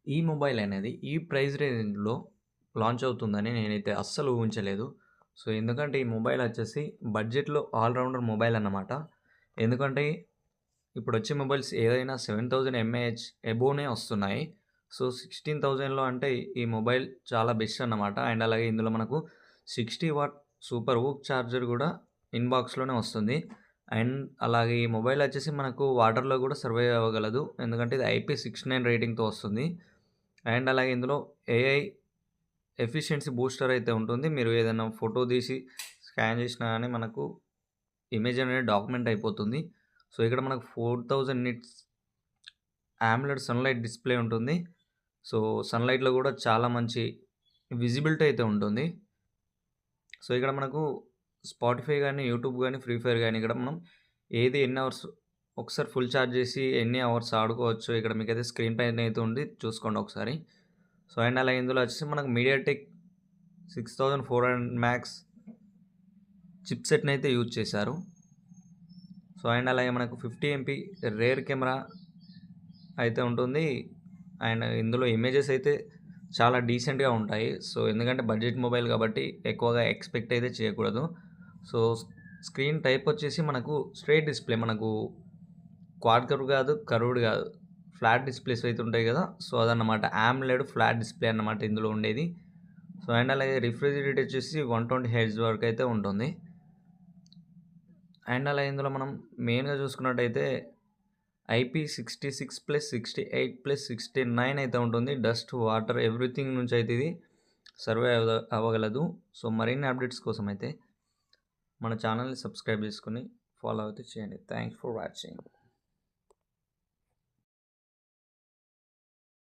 ఈ మొబైల్ అనేది ఈ ప్రైస్ రేంజ్‌లో లాంచ్ అవుతుందని నేనైతే అస్సలు ఊహించలేదు. సో, ఎందుకంటే ఈ మొబైల్ వచ్చేసి బడ్జెట్‌లో ఆల్ రౌండర్ మొబైల్ అన్నమాట. ఎందుకంటే ఇప్పుడొచ్చే మొబైల్స్ ఏదైనా 7000 ఎంఏహెచ్ అబోనే వస్తున్నాయి. సో, 16,000లో అంటే ఈ మొబైల్ చాలా బెస్ట్ అన్నమాట. అండ్ అలాగే ఇందులో మనకు 60 వాట్ సూపర్ వూక్ చార్జర్ గూడా ఇన్‌బాక్స్‌లోనే వస్తుంది. అండ్ అలాగే ఈ మొబైల్ వచ్చేసి మనకు వాటర్‌లో గూడా సర్వైవ్ అవ్వగలదు. ఎందుకంటే ఇది IP69 రేటింగ్‌తో వస్తుంది. అండ్ అలాగే ఇందులో ఏఐ ఎఫిషియన్సీ బూస్టర్ అయితే ఉంటుంది. మీరు ఏదైనా ఫోటో తీసి స్కాన్ చేసినా గాని మనకు ఇమేజ్ అనేది డాక్యుమెంట్ అయిపోతుంది. సో, ఇక్కడ మనకు 4000 నిట్స్ AMOLED సన్‌లైట్ డిస్‌ప్లే ఉంటుంది. సో, సన్‌లైట్‌లో గూడా చాలా మంచి విజిబిలిటీ అయితే ఉంటుంది. సో, ఇక్కడ మనకు స్పాటిఫై గాని, యూట్యూబ్ గాని, ఫ్రీ ఫైర్ గాని ఇక్కడ మనం ఏది ఎన్ని అవర్స్ ఒకసారి ఫుల్ చార్జ్ చేసి ఎన్ని అవర్స్ ఆడుకోవచ్చు. ఇక్కడ మీకైతే స్క్రీన్ పైన అయితే ఉంది చూసుకోండి ఒకసారి. సో, అండ్ అలాగే ఇందులో వచ్చేసి మనకు మీడియాటెక్ 6400 మ్యాక్స్ చిప్‌సెట్‌నైతే యూజ్ చేశారు. సో, అండ్ అలాగే మనకు 50 ఎంపీ రేర్ కెమెరా అయితే ఉంటుంది. అండ్ ఇందులో ఇమేజెస్ అయితే చాలా డీసెంట్‌గా ఉంటాయి. సో, ఎందుకంటే బడ్జెట్ మొబైల్ కాబట్టి ఎక్కువగా ఎక్స్‌పెక్ట్ అయితే చేయకూడదు. సో, స్క్రీన్ టైప్ వచ్చేసి మనకు స్ట్రెయిట్ డిస్‌ప్లే మనకు క్వాడ్ కర్వ్ కాదు, కర్వ్డ్ కాదు. ఫ్లాట్ డిస్‌ప్లేస్ అయితే ఉంటాయి కదా! సో, అదన్నమాట. AMOLED ఫ్లాట్ డిస్‌ప్లే అన్నమాట ఇందులో ఉండేది. సో, అండ్ అలాగే రిఫ్రెష్ రేట్ వచ్చేసి 120 హెర్ట్జ్ వరకు అయితే ఉంటుంది. అండ్ అలాగే ఇందులో మనం మెయిన్‌గా చూసుకున్నట్టయితే IP66+68+69 అయితే ఉంటుంది. డస్ట్, వాటర్ ఎవ్రీథింగ్ నుంచి అయితే ఇది సర్వైవ్ అవ్వగలదు. సో, మరిన్ని అప్డేట్స్ కోసం అయితే మన ఛానల్‌ని సబ్స్క్రైబ్ చేసుకొని ఫాలో అయితే చేయండి. Thanks for watching.